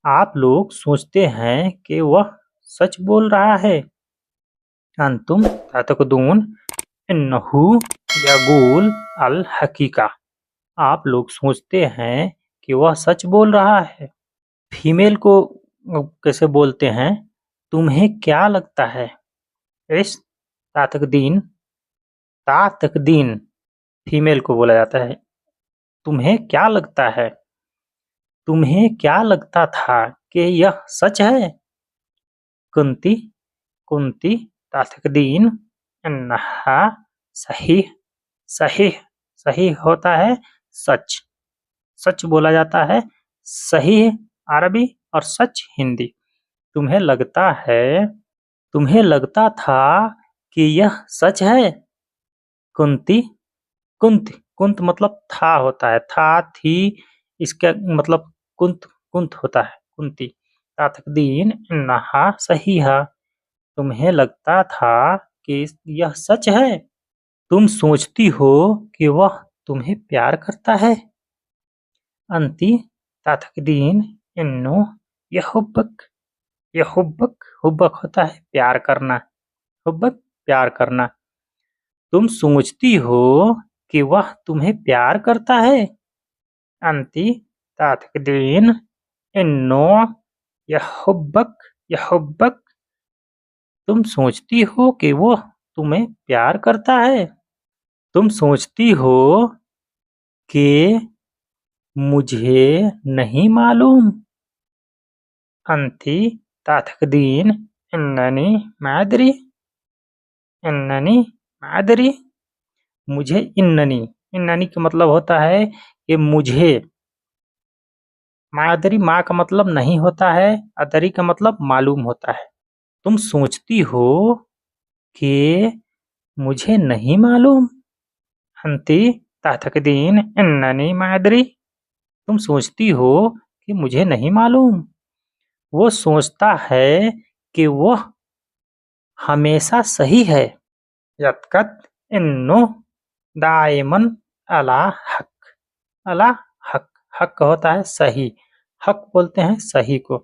आप लोग सोचते हैं कि वह सच बोल रहा है। अंतुम तातकदून इन्नहु यगूल अल हकीका। आप लोग सोचते हैं कि वह सच बोल रहा है। फीमेल को कैसे बोलते हैं? तुम्हें क्या लगता है? इस तातकदीन तातकदीन फीमेल को बोला जाता है। तुम्हें क्या लगता है? तुम्हें क्या लगता था कि यह सच है? कुंती कुंती तातकदीन अन्नहा सही सही सही होता है सच। सच बोला जाता है। सही अरबी और सच हिंदी। तुम्हें लगता है, तुम्हें लगता था कि यह सच है। कुंती कुंत कुंत मतलब था होता है। था थी इसका मतलब कुंत कुंत होता है कुंती। तातकदीन नहा सही है। तुम्हें लगता था कि यह सच है। तुम सोचती हो कि वह तुम्हें प्यार करता है। अंती तातकदीन इन्नो यहुब्बक। यहुब्बक हुब्बक होता है प्यार करना। हुब्बक प्यार करना। तुम सोचती हो कि वह तुम्हें प्यार करता है। अंती तातकदीन इन्नो यहुब्बक यहुब्बक। तुम सोचती हो कि वो तुम्हें प्यार करता है। तुम सोचती हो कि मुझे नहीं मालूम। अंती तातकदीन इन्ननी मादरी। इन्ननी मादरी। मुझे इन्ननी इन्ननी का मतलब होता है कि मुझे। मादरी माँ का मतलब नहीं होता है। अदरी का मतलब मालूम होता है। तुम सोचती हो कि मुझे नहीं मालूम। अंती तातकदीन इन्ननी मादरी। तुम सोचती हो कि मुझे नहीं मालूम। वो सोचता है कि वह हमेशा सही है। यतकत इन्नो दायमन अला हक। अला हक। हक होता है सही। हक बोलते हैं सही को।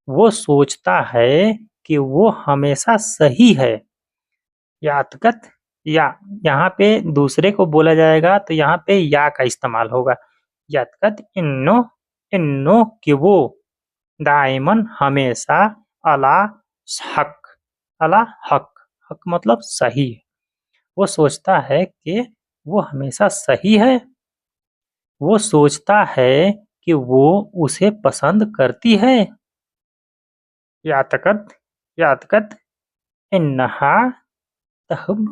वो सोचता है कि वो हमेशा सही है। यातकत या यहाँ पे दूसरे को बोला जाएगा तो यहाँ पे या का इस्तेमाल होगा। यातकत इन्नो इन्नो कि वो दायमन हमेशा अला हक। अला हक। हक मतलब सही। वो सोचता है कि वो हमेशा सही है। वो सोचता है कि वो उसे पसंद करती है। यातकत यातकत इन्नहा तहब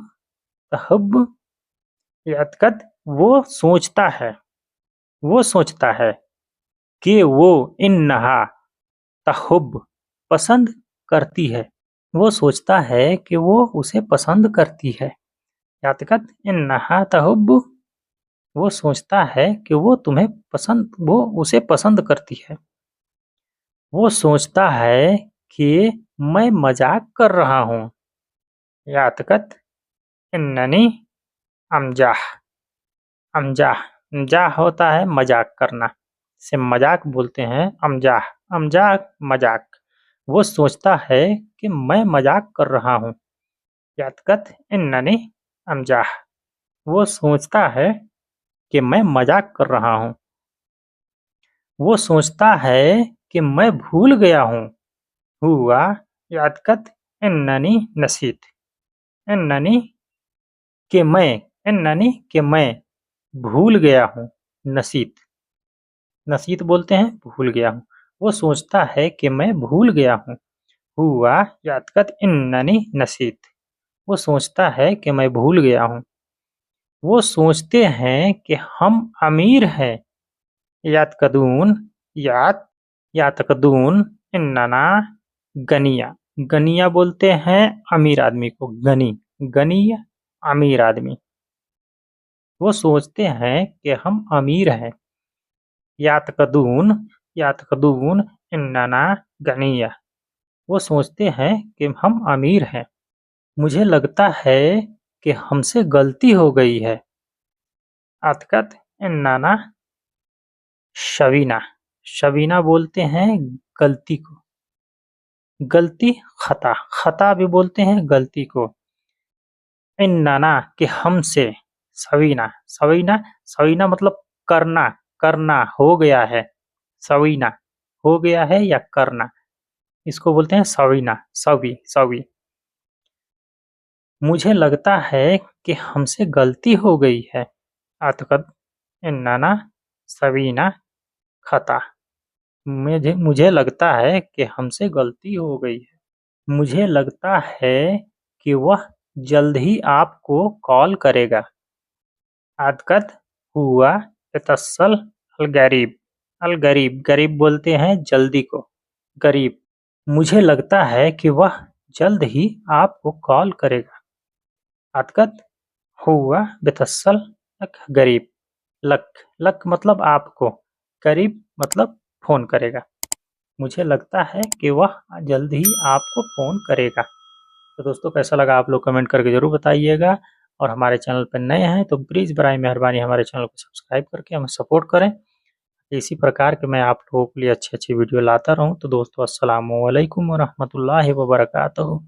तहब। यातकत वो सोचता है। वो सोचता है कि वो इन्नहा तहुब पसंद करती है। वो सोचता है कि वो उसे पसंद करती है। यातकत इन्नहा तहुब। वो सोचता है कि वो उसे पसंद करती है। वो सोचता है कि मैं मजाक कर रहा हूँ। यातकत इन्ननी अमजाह। अमजाह मजाह होता है मजाक करना। इसे मजाक बोलते हैं अमजाह। अमजाक मजाक। वो सोचता है कि मैं मजाक कर रहा हूँ। यातकत इन्ननी अमजाह। वो सोचता है कि मैं मजाक कर रहा हूँ। वो सोचता है कि मैं भूल गया हूँ। हुआ यातकत इन्ननी नसीत। इन्ननी कि मैं इन्ननी कि मैं भूल गया हूँ। नसीत नसीत बोलते हैं भूल गया हूँ। वो सोचता है कि मैं भूल गया हूँ। हुआ यातकत इन्ननी नसीत। वो सोचता है कि मैं भूल गया हूँ। वो सोचते हैं कि हम अमीर हैं। यातकदून यात यातकदून इन्नना गनिया। गनिया बोलते हैं अमीर आदमी को। गनी गनी अमीर आदमी। वो सोचते हैं कि हम अमीर हैं। यातकदून यातकदून इन्नना गनिया। वो सोचते हैं कि हम अमीर हैं। मुझे लगता है कि हमसे गलती हो गई है। अतकत इन्नना शवीना। शवीना बोलते हैं गलती को, गलती खता, खता भी बोलते हैं गलती को। इन्नना कि हमसे, सवीना, सवीना, सवीना मतलब करना, करना हो गया है, सवीना हो गया है या करना, इसको बोलते हैं सवीना, सवी, सवी। मुझे लगता है कि हमसे गलती हो गई है, अतकद इन्नना सवीना खता। मुझे लगता है कि हमसे गलती हो गई है। मुझे लगता है कि वह जल्द ही आपको कॉल करेगा। अतकद हुआ यतस्सल अलगरीब, अलगरीब, गरीब बोलते हैं जल्दी को, गरीब। मुझे लगता है कि वह जल्द ही आपको कॉल करेगा। अतकद हुआ बेतसल लक गरीब, लक, लक मतलब आपको, करीब मतलब फोन करेगा। मुझे लगता है कि वह जल्द ही आपको फ़ोन करेगा। तो दोस्तों कैसा लगा आप लोग कमेंट करके ज़रूर बताइएगा, और हमारे चैनल पर नए हैं तो प्लीज़ बराए मेहरबानी हमारे चैनल को सब्सक्राइब करके हमें सपोर्ट करें। इसी प्रकार के मैं आप लोगों के लिए अच्छी-अच्छी वीडियो लाता रहूँ। तो दोस्तों अस्सलामु अलैकुम व रहमतुल्लाहि व बरकातहू।